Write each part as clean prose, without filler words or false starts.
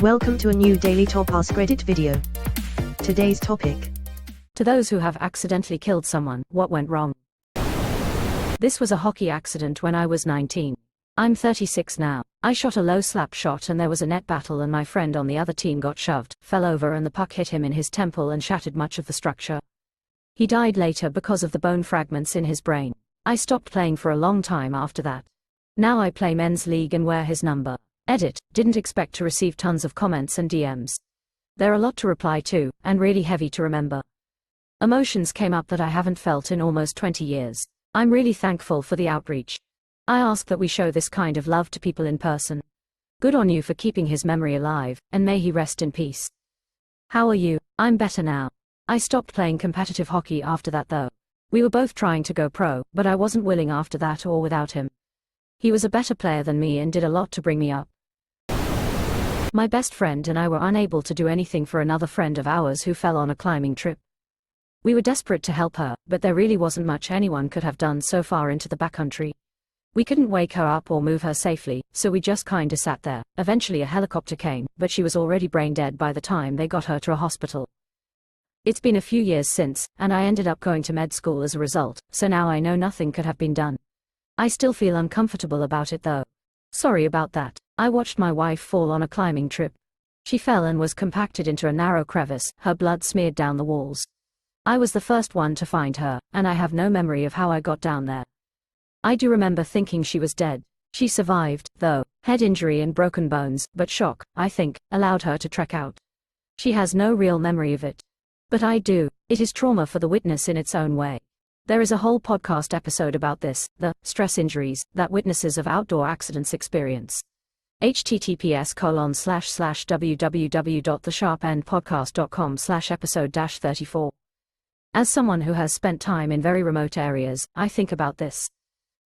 Welcome to a new daily top AskReddit video. Today's topic. To those who have accidentally killed someone, what went wrong? This was a hockey accident when I was 19. I'm 36 now. I shot a low slap shot and there was a net battle and my friend on the other team got shoved, fell over and the puck hit him in his temple and shattered much of the structure. He died later because of the bone fragments in his brain. I stopped playing for a long time after that. Now I play men's league and wear his number. Edit, didn't expect to receive tons of comments and DMs. They're a lot to reply to, and really heavy to remember. Emotions came up that I haven't felt in almost 20 years. I'm really thankful for the outreach. I ask that we show this kind of love to people in person. Good on you for keeping his memory alive, and may he rest in peace. How are you? I'm better now. I stopped playing competitive hockey after that though. We were both trying to go pro, but I wasn't willing after that or without him. He was a better player than me and did a lot to bring me up. My best friend and I were unable to do anything for another friend of ours who fell on a climbing trip. We were desperate to help her, but there really wasn't much anyone could have done so far into the backcountry. We couldn't wake her up or move her safely, so we just kinda sat there. Eventually a helicopter came, but she was already brain dead by the time they got her to a hospital. It's been a few years since, and I ended up going to med school as a result, so now I know nothing could have been done. I still feel uncomfortable about it though. Sorry about that. I watched my wife fall on a climbing trip. She fell and was compacted into a narrow crevice, her blood smeared down the walls. I was the first one to find her, and I have no memory of how I got down there. I do remember thinking she was dead. She survived, though, head injury and broken bones, but shock, I think, allowed her to trek out. She has no real memory of it. But I do. It is trauma for the witness in its own way. There is a whole podcast episode about this, the stress injuries that witnesses of outdoor accidents experience. https://www.thesharpendpodcast.com/episode-34. As someone who has spent time in very remote areas, I think about this.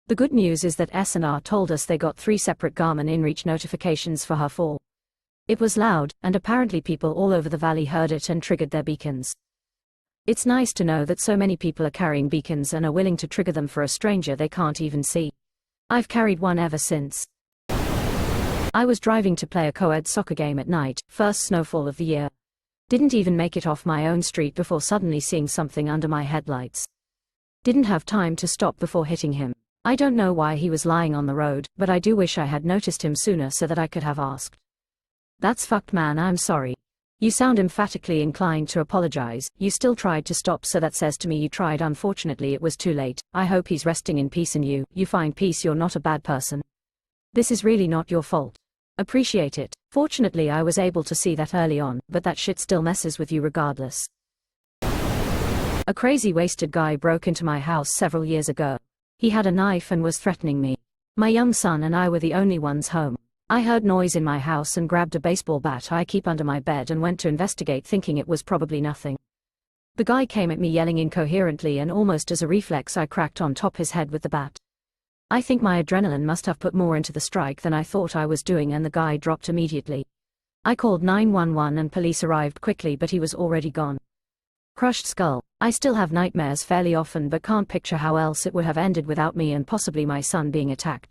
The good news is that S&R told us they got 3 separate Garmin InReach notifications for her fall. It was loud, and apparently people all over the valley heard it and triggered their beacons. It's nice to know that so many people are carrying beacons and are willing to trigger them for a stranger they can't even see. I've carried one ever since. I was driving to play a co-ed soccer game at night, first snowfall of the year. Didn't even make it off my own street before suddenly seeing something under my headlights. Didn't have time to stop before hitting him. I don't know why he was lying on the road, but I do wish I had noticed him sooner so that I could have asked. That's fucked, man, I'm sorry. You sound emphatically inclined to apologize. You still tried to stop, so that says to me you tried. Unfortunately it was too late. I hope he's resting in peace and you find peace. You're not a bad person. This is really not your fault. Appreciate it. Fortunately I was able to see that early on, but that shit still messes with you regardless. A crazy wasted guy broke into my house several years ago. He had a knife and was threatening me. My young son and I were the only ones home. I heard noise in my house and grabbed a baseball bat I keep under my bed and went to investigate, thinking it was probably nothing. The guy came at me yelling incoherently, and almost as a reflex I cracked on top his head with the bat. I think my adrenaline must have put more into the strike than I thought I was doing, and the guy dropped immediately. I called 911 and police arrived quickly, but he was already gone. Crushed skull. I still have nightmares fairly often, but can't picture how else it would have ended without me and possibly my son being attacked.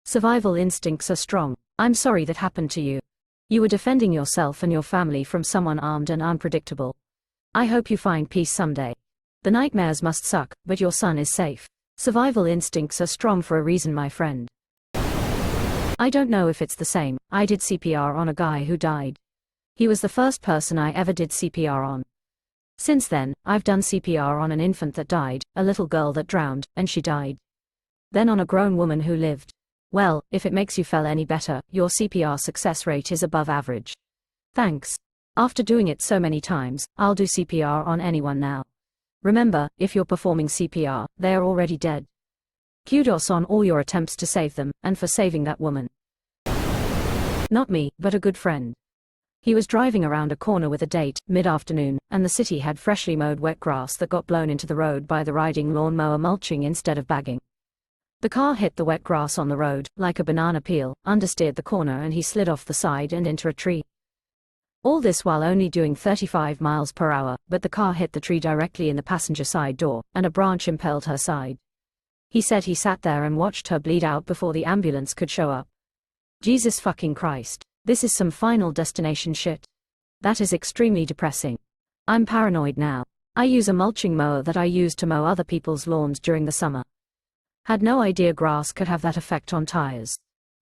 Survival instincts are strong. I'm sorry that happened to you. You were defending yourself and your family from someone armed and unpredictable. I hope you find peace someday. The nightmares must suck, but your son is safe. Survival instincts are strong for a reason, my friend. I don't know if it's the same. I did CPR on a guy who died. He was the first person I ever did CPR on. Since then, I've done CPR on an infant that died, a little girl that drowned, and she died. Then on a grown woman who lived. Well, if it makes you feel any better, your CPR success rate is above average. Thanks. After doing it so many times, I'll do CPR on anyone now. Remember, if you're performing CPR, they are already dead. Kudos on all your attempts to save them, and for saving that woman. Not me, but a good friend. He was driving around a corner with a date, mid-afternoon, and the city had freshly mowed wet grass that got blown into the road by the riding lawnmower mulching instead of bagging. The car hit the wet grass on the road, like a banana peel, understeered the corner, and he slid off the side and into a tree. All this while only doing 35 miles per hour, but the car hit the tree directly in the passenger side door, and a branch impaled her side. He said he sat there and watched her bleed out before the ambulance could show up. Jesus fucking Christ. This is some Final Destination shit. That is extremely depressing. I'm paranoid now. I use a mulching mower that I use to mow other people's lawns during the summer. Had no idea grass could have that effect on tires.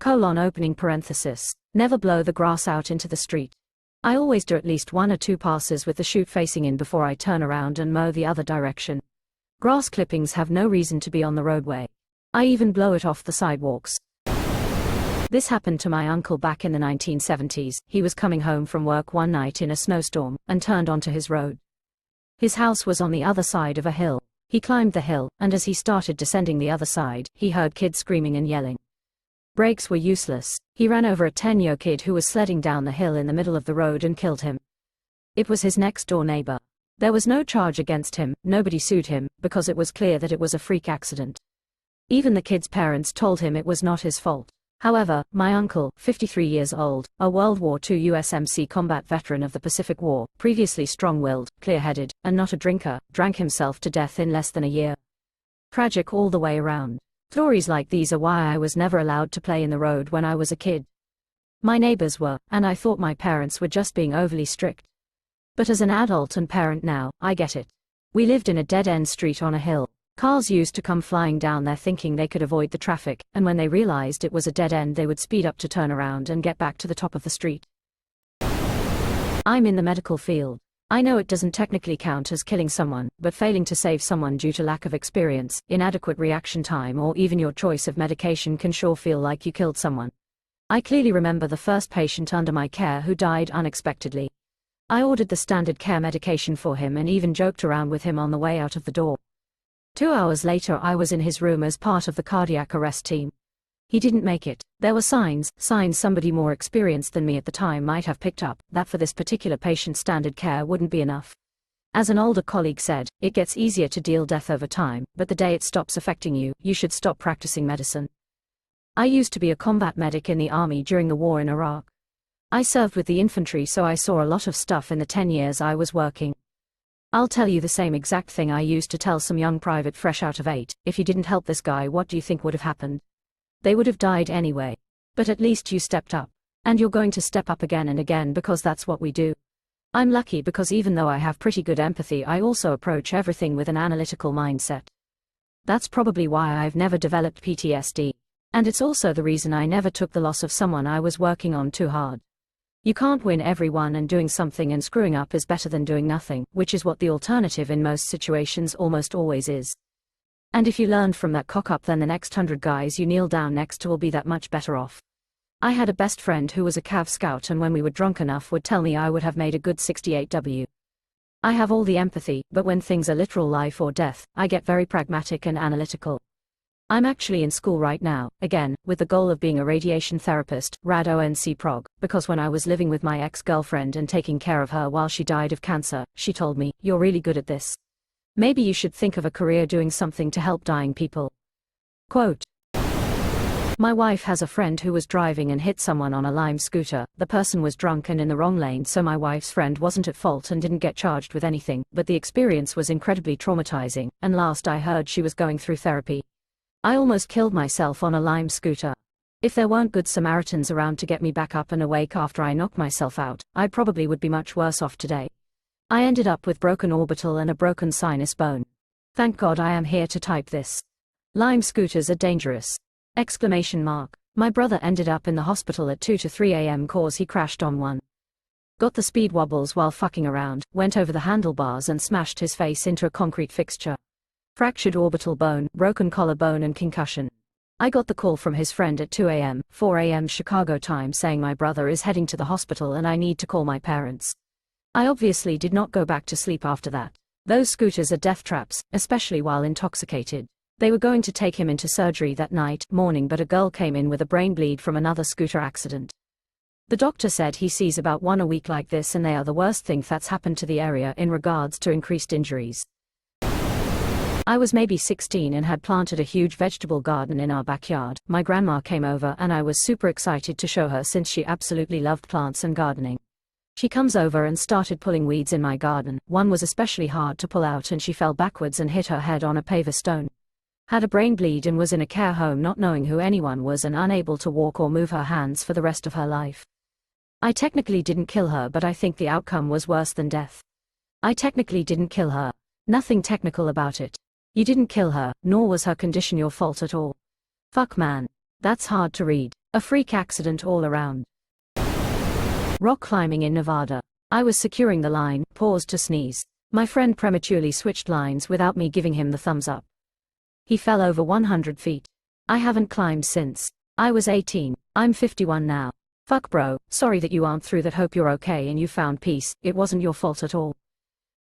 Opening parenthesis. Never blow the grass out into the street. I always do at least 1 or 2 passes with the chute facing in before I turn around and mow the other direction. Grass clippings have no reason to be on the roadway. I even blow it off the sidewalks. This happened to my uncle back in the 1970s. He was coming home from work one night in a snowstorm and turned onto his road. His house was on the other side of a hill. He climbed the hill, and as he started descending the other side, he heard kids screaming and yelling. Brakes were useless. He ran over a 10-year kid who was sledding down the hill in the middle of the road and killed him. It was his next-door neighbor. There was no charge against him, nobody sued him, because it was clear that it was a freak accident. Even the kid's parents told him it was not his fault. However, my uncle, 53 years old, a World War II USMC combat veteran of the Pacific War, previously strong-willed, clear-headed, and not a drinker, drank himself to death in less than a year. Tragic all the way around. Stories like these are why I was never allowed to play in the road when I was a kid. My neighbors were, and I thought my parents were just being overly strict. But as an adult and parent now, I get it. We lived in a dead-end street on a hill. Cars used to come flying down there thinking they could avoid the traffic, and when they realized it was a dead end they would speed up to turn around and get back to the top of the street. I'm in the medical field. I know it doesn't technically count as killing someone, but failing to save someone due to lack of experience, inadequate reaction time, or even your choice of medication can sure feel like you killed someone. I clearly remember the first patient under my care who died unexpectedly. I ordered the standard care medication for him and even joked around with him on the way out of the door. 2 hours later I was in his room as part of the cardiac arrest team. He didn't make it. There were signs somebody more experienced than me at the time might have picked up, that for this particular patient standard care wouldn't be enough. As an older colleague said, it gets easier to deal death over time, but the day it stops affecting you, you should stop practicing medicine. I used to be a combat medic in the army during the war in Iraq. I served with the infantry, so I saw a lot of stuff in the 10 years I was working. I'll tell you the same exact thing I used to tell some young private fresh out of 8, if you didn't help this guy, what do you think would have happened? They would have died anyway. But at least you stepped up. And you're going to step up again and again because that's what we do. I'm lucky because even though I have pretty good empathy, I also approach everything with an analytical mindset. That's probably why I've never developed PTSD. And it's also the reason I never took the loss of someone I was working on too hard. You can't win everyone, and doing something and screwing up is better than doing nothing, which is what the alternative in most situations almost always is. And if you learned from that cock-up, then the next 100 guys you kneel down next to will be that much better off. I had a best friend who was a Cav scout, and when we were drunk enough would tell me I would have made a good 68W. I have all the empathy, but when things are literal life or death, I get very pragmatic and analytical. I'm actually in school right now, again, with the goal of being a radiation therapist, rad-onc prog, because when I was living with my ex-girlfriend and taking care of her while she died of cancer, she told me, "You're really good at this. Maybe you should think of a career doing something to help dying people." Quote. My wife has a friend who was driving and hit someone on a Lime scooter. The person was drunk and in the wrong lane, so my wife's friend wasn't at fault and didn't get charged with anything, but the experience was incredibly traumatizing, and last I heard she was going through therapy. I almost killed myself on a Lime scooter. If there weren't good Samaritans around to get me back up and awake after I knocked myself out, I probably would be much worse off today. I ended up with broken orbital and a broken sinus bone. Thank God I am here to type this. Lime scooters are dangerous. ! My brother ended up in the hospital at 2 to 3 a.m. cause he crashed on one. Got the speed wobbles while fucking around, went over the handlebars and smashed his face into a concrete fixture. Fractured orbital bone, broken collarbone and concussion. I got the call from his friend at 2 a.m., 4 a.m. Chicago time saying my brother is heading to the hospital and I need to call my parents. I obviously did not go back to sleep after that. Those scooters are death traps, especially while intoxicated. They were going to take him into surgery that morning, but a girl came in with a brain bleed from another scooter accident. The doctor said he sees about 1 a week like this, and they are the worst thing that's happened to the area in regards to increased injuries. I was maybe 16 and had planted a huge vegetable garden in our backyard. My grandma came over and I was super excited to show her since she absolutely loved plants and gardening. She comes over and started pulling weeds in my garden. One was especially hard to pull out and she fell backwards and hit her head on a paver stone. Had a brain bleed and was in a care home not knowing who anyone was and unable to walk or move her hands for the rest of her life. I technically didn't kill her, but I think the outcome was worse than death. I technically didn't kill her. Nothing technical about it. You didn't kill her, nor was her condition your fault at all. Fuck man. That's hard to read. A freak accident all around. Rock climbing in Nevada. I was securing the line, paused to sneeze. My friend prematurely switched lines without me giving him the thumbs up. He fell over 100 feet. I haven't climbed since. I was 18. I'm 51 now. Fuck bro, sorry that you aren't through that, hope you're okay and you found peace, it wasn't your fault at all.